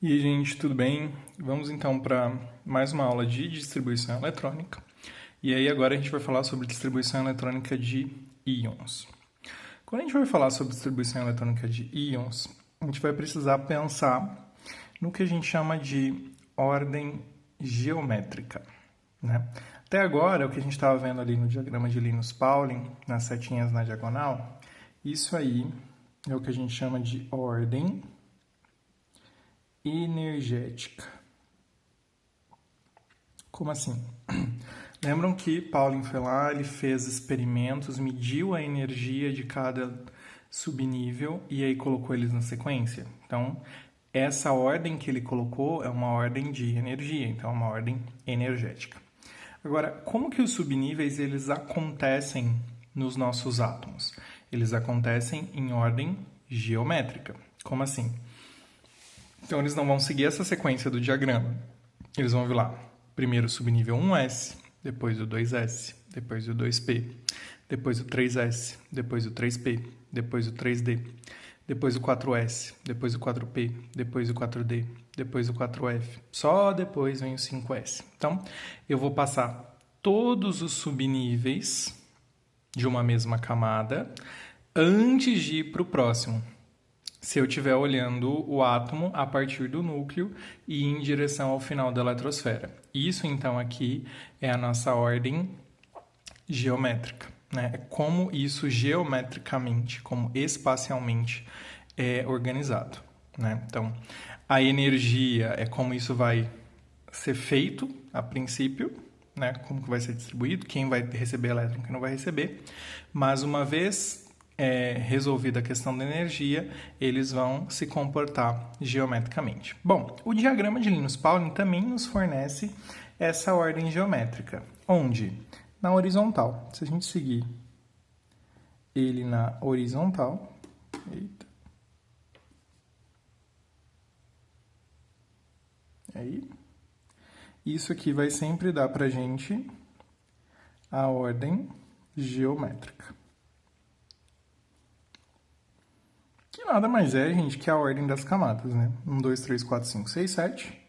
E aí, gente, tudo bem? Vamos então para mais uma aula de distribuição eletrônica. E aí agora a gente vai falar sobre distribuição eletrônica de íons. Quando a gente vai falar sobre distribuição eletrônica de íons, a gente vai precisar pensar no que a gente chama de ordem geométrica, né? Até agora, o que a gente estava vendo ali no diagrama de Linus-Pauling, nas setinhas na diagonal, isso aí é o que a gente chama de ordem energética. Como assim? Lembram que Pauling foi lá, ele fez experimentos, mediu a energia de cada subnível e aí colocou eles na sequência. Então, essa ordem que ele colocou é uma ordem de energia, então é uma ordem energética. Agora, como que os subníveis eles acontecem nos nossos átomos? Eles acontecem em ordem geométrica. Como assim? Então, eles não vão seguir essa sequência do diagrama. Eles vão vir lá. Primeiro o subnível 1s, depois o 2s, depois o 2p, depois o 3s, depois o 3p, depois o 3d, depois o 4s, depois o 4p, depois o 4d, depois o 4f. Só depois vem o 5s. Então, eu vou passar todos os subníveis de uma mesma camada antes de ir para o próximo. Se eu estiver olhando o átomo a partir do núcleo e em direção ao final da eletrosfera. Isso, então, aqui é a nossa ordem geométrica, né? É como isso geometricamente, como espacialmente é organizado, né? Então, a energia é como isso vai ser feito a princípio, né? Como que vai ser distribuído, quem vai receber elétron, quem não vai receber. Mas uma vez resolvida a questão da energia, eles vão se comportar geometricamente. Bom, o diagrama de Linus-Pauling também nos fornece essa ordem geométrica. Onde? Na horizontal. Se a gente seguir ele na horizontal... Eita. Aí. Isso aqui vai sempre dar pra gente a ordem geométrica. Que nada mais é, gente, que a ordem das camadas, né? 1, 2, 3, 4, 5, 6, 7.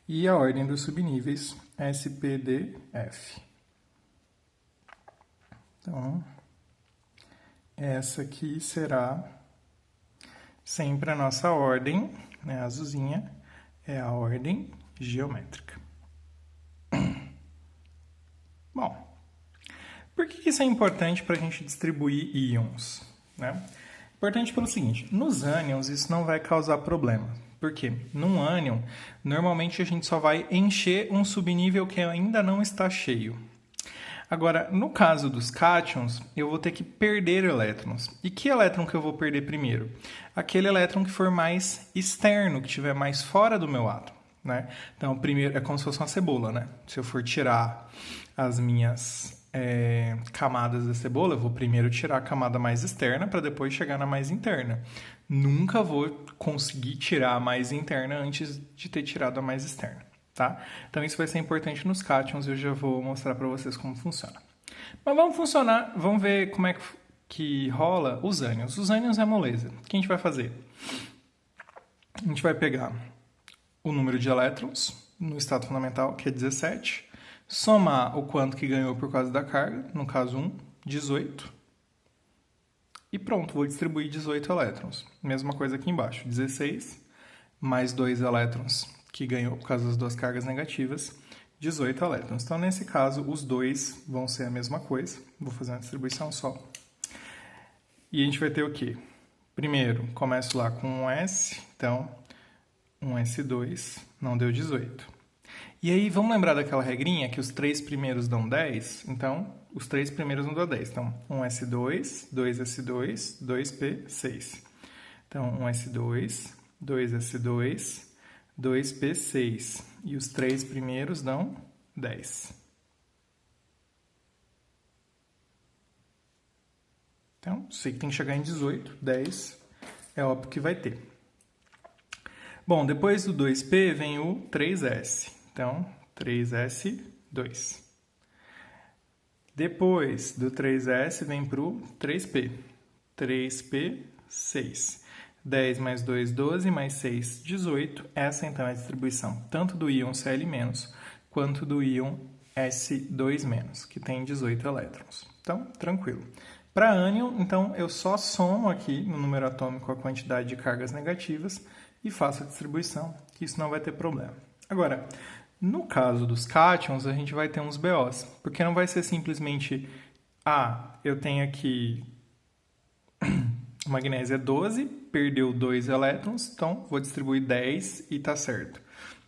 E a ordem dos subníveis, S, P, D, F. Então, essa aqui será sempre a nossa ordem, né? A azulzinha é a ordem geométrica. Bom, por que isso é importante para a gente distribuir íons, né? Importante pelo seguinte, nos ânions isso não vai causar problema. Por quê? Num ânion, normalmente a gente só vai encher um subnível que ainda não está cheio. Agora, no caso dos cátions, eu vou ter que perder elétrons. E que elétron que eu vou perder primeiro? Aquele elétron que for mais externo, que estiver mais fora do meu átomo, né? Então, primeiro é como se fosse uma cebola, né? Se eu for tirar as minhas camadas da cebola, eu vou primeiro tirar a camada mais externa para depois chegar na mais interna. Nunca vou conseguir tirar a mais interna antes de ter tirado a mais externa, tá? Então isso vai ser importante nos cátions e eu já vou mostrar para vocês como funciona. Mas vamos ver como é que rola os ânions. Os ânions é moleza. O que a gente vai fazer? A gente vai pegar o número de elétrons no estado fundamental, que é 17, somar o quanto que ganhou por causa da carga, no caso 1, 18. E pronto, vou distribuir 18 elétrons. Mesma coisa aqui embaixo, 16 mais 2 elétrons que ganhou por causa das duas cargas negativas, 18 elétrons. Então, nesse caso, os dois vão ser a mesma coisa. Vou fazer uma distribuição só. E a gente vai ter o quê? Primeiro, começo lá com um S, então 1s2 não deu 18. E aí, vamos lembrar daquela regrinha que os três primeiros dão 10? Então, os três primeiros não dão 10. Então, 1s2, 2s2, 2p6. Então, 1s2, 2s2, 2p6. E os três primeiros dão 10. Então, sei que tem que chegar em 18, 10 é óbvio que vai ter. Bom, depois do 2p vem o 3s. Então, 3s2. Depois do 3s vem para o 3p. 3p6. 10 mais 2, 12, mais 6, 18. Essa, então, é a distribuição tanto do íon Cl- quanto do íon S2-, que tem 18 elétrons. Então, tranquilo. Para ânion, então, eu só somo aqui no número atômico a quantidade de cargas negativas e faço a distribuição, que isso não vai ter problema. Agora, no caso dos cátions, a gente vai ter uns BOs, porque não vai ser simplesmente, eu tenho aqui o magnésio é 12, perdeu 2 elétrons, então vou distribuir 10 e tá certo.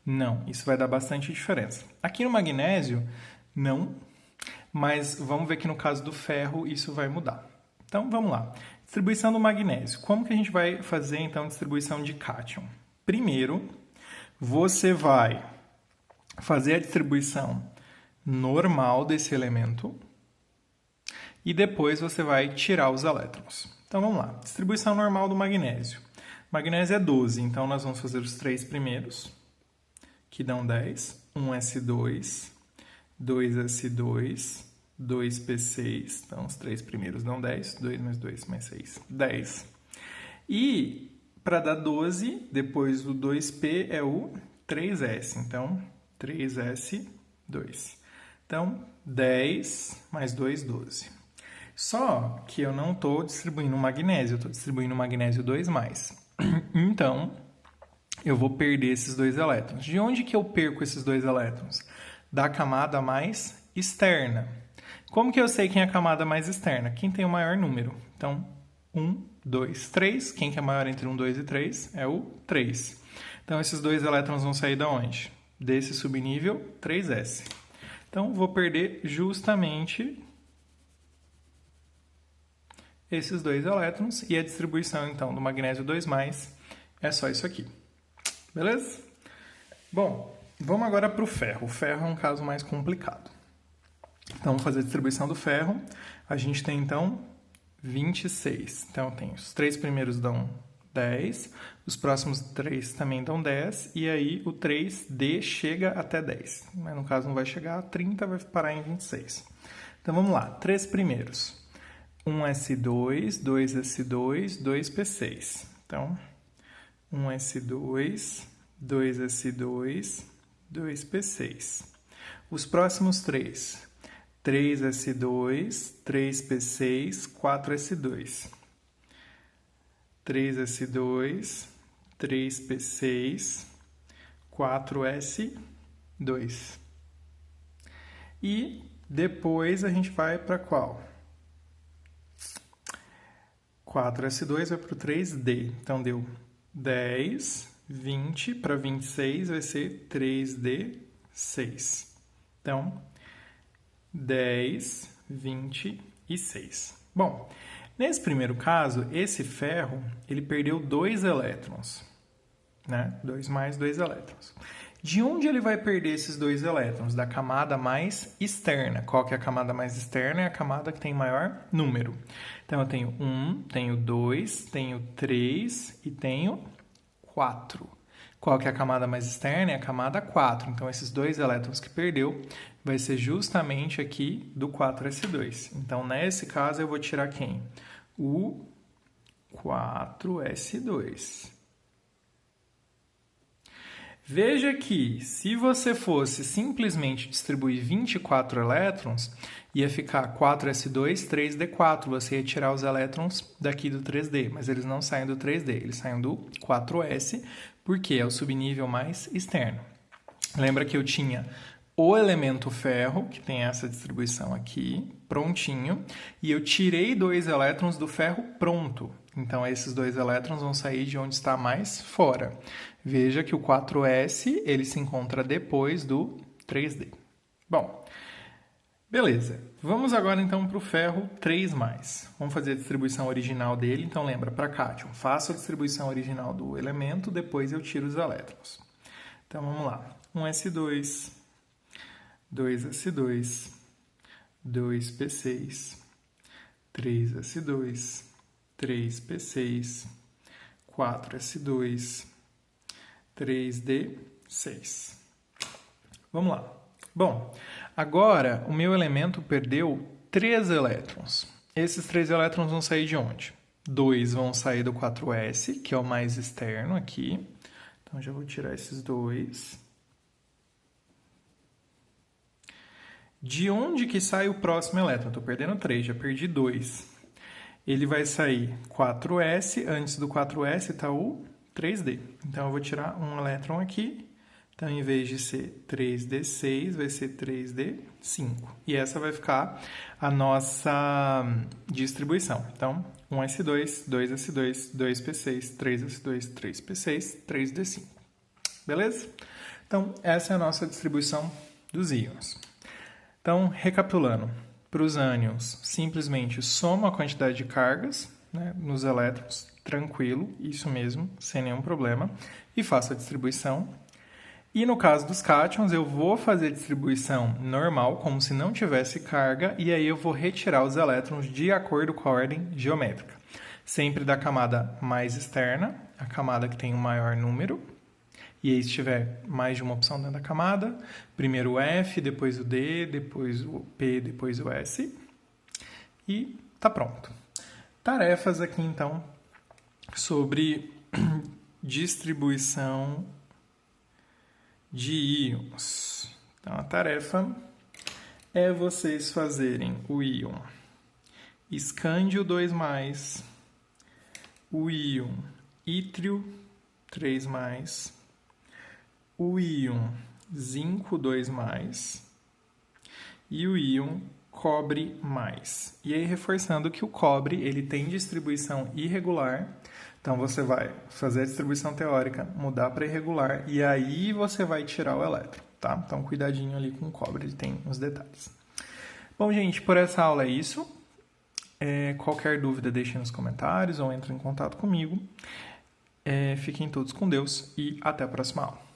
Não, isso vai dar bastante diferença. Aqui no magnésio, não, mas vamos ver que no caso do ferro isso vai mudar. Então, vamos lá. Distribuição do magnésio. Como que a gente vai fazer, então, distribuição de cátion? Primeiro, você vai fazer a distribuição normal desse elemento e depois você vai tirar os elétrons. Então, vamos lá. Distribuição normal do magnésio. Magnésio é 12, então nós vamos fazer os 3 primeiros, que dão 10. 1s2, 2s2, 2p6. Então, os 3 primeiros dão 10. 2 mais 2 mais 6, 10. E, para dar 12, depois do 2p é o 3s. Então, 3s2. Então, 10 mais 2, 12. Só que eu não estou distribuindo magnésio, eu estou distribuindo magnésio 2+. Então, eu vou perder esses 2 elétrons. De onde que eu perco esses 2 elétrons? Da camada mais externa. Como que eu sei quem é a camada mais externa? Quem tem o maior número. Então, 1, 2, 3. Quem que é maior entre 1, 2 e 3? É o 3. Então, esses 2 elétrons vão sair de onde? Desse subnível 3s. Então, vou perder justamente esses 2 elétrons, e a distribuição, então, do magnésio 2+, é só isso aqui. Beleza? Bom, vamos agora para o ferro. O ferro é um caso mais complicado. Então, vamos fazer a distribuição do ferro. A gente tem, então, 26. Então, tem os 3 primeiros dão 10, os próximos 3 também dão 10, e aí o 3D chega até 10. Mas, no caso, não vai chegar a 30, vai parar em 26. Então, vamos lá. 3 primeiros. 1s2, 2s2, 2p6. Então, 1s2, 2s2, 2p6. Os próximos 3. 3s2, 3p6, 4s2. 3s2, 3p6, 4s2. E depois a gente vai para qual? 4s2 vai para o 3D. Então, deu 10, 20, para 26 vai ser 3D6. Então, 10, 20 e 6. Bom, nesse primeiro caso, esse ferro, ele perdeu 2 elétrons. Né? 2 mais 2 elétrons. De onde ele vai perder esses 2 elétrons? Da camada mais externa. Qual que é a camada mais externa? É a camada que tem maior número. Então, eu tenho 1, tenho 2, tenho 3 e tenho 4. Qual que é a camada mais externa? É a camada 4. Então, esses 2 elétrons que perdeu vai ser justamente aqui do 4s2. Então, nesse caso, eu vou tirar quem? O 4s2. Veja que, se você fosse simplesmente distribuir 24 elétrons, ia ficar 4s2, 3d4. Você ia tirar os elétrons daqui do 3d, mas eles não saem do 3d, eles saem do 4s, porque é o subnível mais externo. Lembra que eu tinha o elemento ferro, que tem essa distribuição aqui, prontinho, e eu tirei 2 elétrons do ferro pronto. Então, esses 2 elétrons vão sair de onde está mais fora. Veja que o 4s ele se encontra depois do 3d. Bom, beleza. Vamos agora, então, para o ferro 3+. Vamos fazer a distribuição original dele. Então, lembra, para cátion, faço a distribuição original do elemento, depois eu tiro os elétrons. Então, vamos lá. 1s2, 2s2, 2p6, 3s2, 3p6, 4s2, 3d6. Vamos lá. Bom, agora o meu elemento perdeu 3 elétrons. Esses 3 elétrons vão sair de onde? 2 vão sair do 4s, que é o mais externo aqui. Então, já vou tirar esses 2. De onde que sai o próximo elétron? Estou perdendo 3, já perdi 2. Ele vai sair 4s, antes do 4s está o 3d. Então, eu vou tirar um elétron aqui. Então, em vez de ser 3d6, vai ser 3d5. E essa vai ficar a nossa distribuição. Então, 1s2, 2s2, 2p6, 3s2, 3p6, 3d5. Beleza? Então, essa é a nossa distribuição dos íons. Então, recapitulando, para os ânions, simplesmente soma a quantidade de cargas, né, nos elétrons, tranquilo, isso mesmo, sem nenhum problema, e faço a distribuição. E no caso dos cátions, eu vou fazer a distribuição normal, como se não tivesse carga, e aí eu vou retirar os elétrons de acordo com a ordem geométrica. Sempre da camada mais externa, a camada que tem o maior número. E aí, se tiver mais de uma opção dentro da camada, primeiro o F, depois o D, depois o P, depois o S. E tá pronto. Tarefas aqui, então, sobre distribuição de íons. Então, a tarefa é vocês fazerem o íon escândio 2+, o íon ítrio 3+, o íon zinco 2+, e o íon cobre+. E aí, reforçando que o cobre ele tem distribuição irregular. Então, você vai fazer a distribuição teórica, mudar para irregular, e aí você vai tirar o elétron, tá? Então, cuidadinho ali com o cobre, ele tem uns detalhes. Bom, gente, por essa aula é isso. Qualquer dúvida, deixem nos comentários ou entre em contato comigo. Fiquem todos com Deus e até a próxima aula.